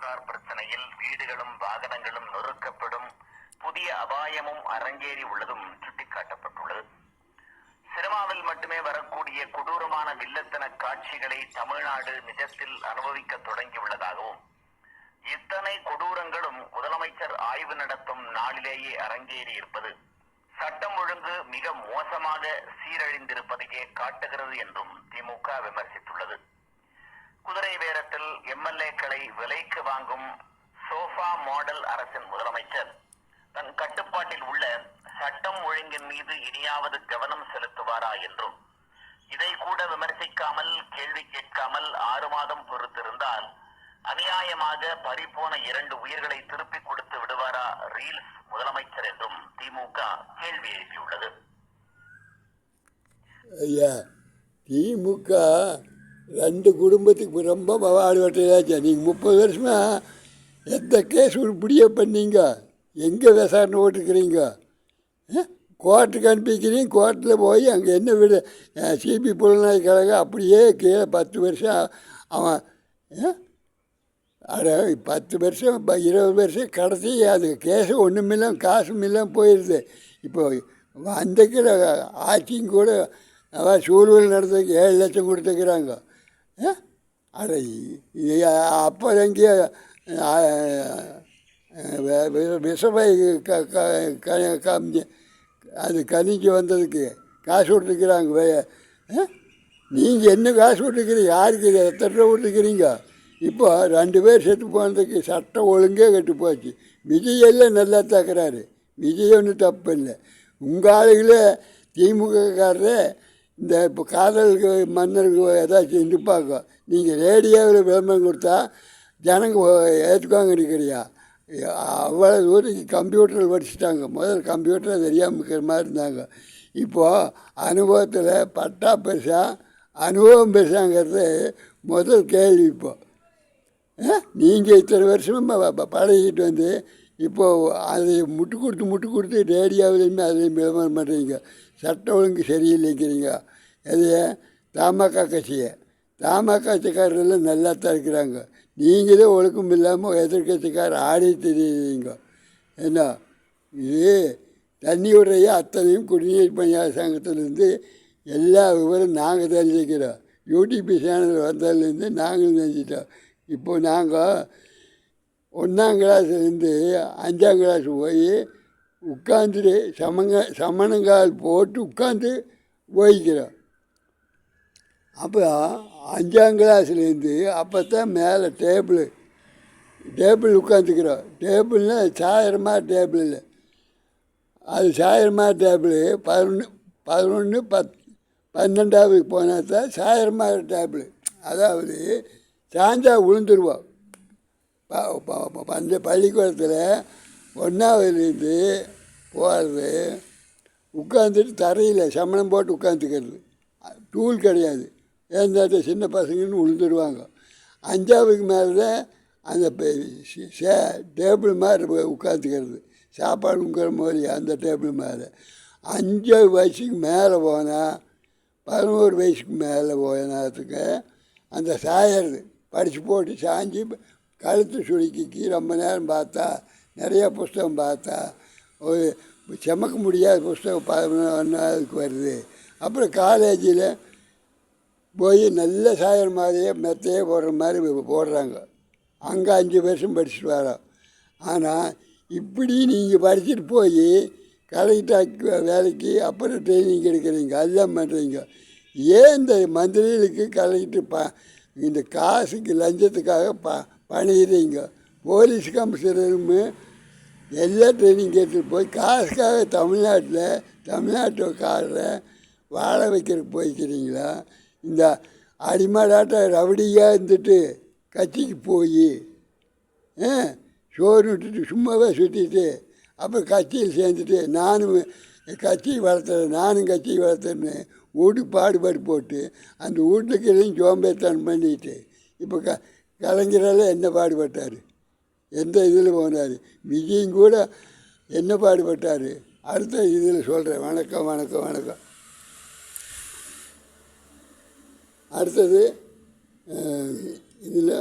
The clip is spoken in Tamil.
புகார் பிரச்சனையில் வீடுகளும் வாகனங்களும் நொறுக்கப்படும் புதிய அபாயமும் அரங்கேறி உள்ளதும் சுட்டிக்காட்டப்பட்டுள்ளது. சினிமாவில் மட்டுமே வரக்கூடிய கொடூரமான வில்லத்தன காட்சிகளை தமிழ்நாடு நிஜத்தில் அனுபவிக்க தொடங்கியுள்ளதாகவும், இத்தனை கொடூரங்களும் முதலமைச்சர் ஆய்வு நடத்தும் நாளிலேயே அரங்கேறி இருப்பது சட்டம் ஒழுங்கு மிக மோசமாக சீரழிந்திருப்பதையே காட்டுகிறது என்றும் திமுக விமர்சித்துள்ளது. குதிரை பேரத்தில் எம்எல்ஏக்களை விலைக்கு வாங்கும் சோஃபா மாடல் அரசின் முதலமைச்சர் தன் கட்டுப்பாட்டில் உள்ள சட்டம் ஒழுங்கின் மீது இனியாவது கவனம் செலுத்துவாரா என்றும், இதை கூட விமர்சிக்காமல் கேள்வி கேட்காமல் 6 மாதம் பொறுத்திருந்தால் அநியாயமாக பறிபோன 2 உயிர்களை திருப்பிக் கொடுத்து விடுவாரா ரீல்ஸ் முதலமைச்சர் என்றும் திமுக கேள்வி எழுப்பியுள்ளது. ஐயா, திமுக 2 குடும்பத்துக்கு ரொம்ப பாடுபட்டாச்சு. நீங்கள் 30 வருஷமா எந்த கேஸ் இப்படியே பண்ணீங்க? எங்கே விசாரணை ஓட்டுக்கிறீங்க? கோர்ட்டுக்கு அனுப்பிக்கிறீங்க. கோர்ட்டில் போய் அங்கே என்ன விட சிபி புலனாய்வு கழகம் அப்படியே கீழே 10 வருஷம் அவன் 10 வருஷம் 20 வருஷம் கடைசி அது கேஸு ஒன்றுமில்லாம் காசும் இல்லாமல் போயிடுது. இப்போ வந்தக்கிற ஆட்சியும் கூட அவன் சூழ்நிலை நடத்துக்கு 7 லட்சம் கொடுத்துக்கிறாங்க. அப்புறம் எங்கேயோ விஷமை அது கணிஞ்சு வந்ததுக்கு காசு விட்டுருக்குறாங்க. நீங்கள் என்ன காசு விட்டுருக்கிறீங்க? யாருக்கு எத்தனை ரூபா விட்டுருக்கிறீங்க? இப்போ 2 பேர் செத்து போனதுக்கு சட்டம் ஒழுங்கே கெட்டு போச்சு. விஜய் எல்லாம் நல்லா தாக்குறாரு. விஜய் ஒன்றும் தப்பு இல்லை. உங்கள் ஆளுகளே திமுகக்காரரே இந்த இப்போ காதலுக்கு மன்னருக்கு ஏதாச்சும் இருப்பாங்க. நீங்கள் ரேடியோவில் விளம்பரம் கொடுத்தா ஜனங்க ஏற்றுக்குவாங்க இருக்கிறியா? அவ்வளோ தூரம் கம்ப்யூட்டரில் படிச்சுட்டாங்க. முதல்ல கம்ப்யூட்டர் தெரியாமல் இருக்கிற மாதிரி இருந்தாங்க. இப்போது அனுபவத்தில் பட்டா பெருசா அனுபவம் பெருசாங்கிறது முதல் கேள்வி. இப்போ நீங்கள் இத்தனை வருஷமாக பழகிட்டு வந்து இப்போது அதை முட்டு கொடுத்து ரேடியோவிலையுமே அதையும் விளம்பரம் பண்ணுறீங்க. சட்டம் ஒழுங்கு சரியில்லைங்கிறீங்க. எதையே தமாக கட்சிக்காரரெல்லாம் நல்லா தான் இருக்கிறாங்க. நீங்களே ஒழுக்கம் இல்லாமல் எதிர்கட்சிக்காரர் ஆடி தெரியுறீங்க. என்ன இது தண்ணி விடுறைய அத்தனையும் குடிநீர் பணியாளர் சங்கத்திலேருந்து எல்லா விவரம் நாங்கள் தெரிஞ்சுக்கிறோம். யூடிபி சேனல் வந்ததுலேருந்து நாங்களும் தெரிஞ்சிட்டோம். இப்போ நாங்கள் 1ஆம் கிளாஸ்லேருந்து 5ஆம் கிளாஸ் போய் உட்காந்துட்டு சமணங்கால் போட்டு உட்காந்து போய்க்கிறோம். அப்போ 5ஆம் கிளாஸ்லேருந்து அப்போ தான் மேலே டேபிள் உட்காந்துக்கிறோம். டேபிள்னால் சாயிரமா டேபிள் இல்லை, அது சாயிரமா டேபிள் 11 12வது போனால் தான் சாயிரமா டேபிள். அதாவது சாஞ்சா விழுந்துருவோம். பள்ளிக்கூடத்தில் 1ஆவதுலேருந்து போகிறது உட்காந்துட்டு தரையில் சமணம் போட்டு உட்காந்துக்கிறது. டூல் கிடையாது. ஏன்னா சின்ன பசங்கன்னு விழுந்துருவாங்க. 5ஆவதுக்கு மேலே தான் அந்த டேபிள் மாதிரி உட்காந்துக்கிறது. சாப்பாடு உங்கிற மாதிரி அந்த டேபிள் மேலே. 5 வயசுக்கு மேலே போனால் 11 வயசுக்கு மேலே போனதுக்கு அந்த சாயறது படித்து போட்டு சாஞ்சி கழுத்து சுருக்கி ரொம்ப நேரம் பார்த்தா நிறையா புஸ்தகம் பார்த்தா ஒரு செமக்க முடியாத புஸ்தகம் 11ஆவதுக்கு வருது. அப்புறம் காலேஜில் போய் நல்ல சாயற மாதிரியே மெத்தையே போடுற மாதிரி போடுறாங்க. அங்கே 5 வருஷம் படிச்சுட்டு வரோம். ஆனால் இப்படி நீங்கள் படிச்சுட்டு போய் கலெக்டர் வேலைக்கு அப்புறம் ட்ரைனிங் எடுக்கிறீங்க, அதெல்லாம் பண்ணுறீங்க. ஏன் இந்த மந்திரிகளுக்கு கலெக்டர் இந்த காசுக்கு லஞ்சத்துக்காக பணிகிறீங்க? போலீஸ் கமிஷனரும் எல்லா ட்ரைனிங் எடுத்துகிட்டு போய் காசுக்காக தமிழ்நாட்டுக்காரரை வாழ வைக்கிறதுக்கு போய்க்கிறீங்களா? இந்த அடிமாடாட்ட ரவுடியாக இருந்துட்டு கட்சிக்கு போய் சோறு விட்டுட்டு சும்மாவே சுற்றிட்டு அப்புறம் கட்சியில் சேர்ந்துட்டு நானும் கட்சி வளர்த்துறேன்னு வீட்டு பாடுபாடு போட்டு அந்த வீட்டுக்கு சோம்பேத்தனம் பண்ணிட்டு இப்போ கலைஞரால் என்ன பாடுபட்டார்? எந்த இதில் போனார்? விஜயும் கூட என்ன பாடுபட்டார்? அடுத்த இதில் சொல்கிறேன். வணக்கம். அடுத்தது இதில்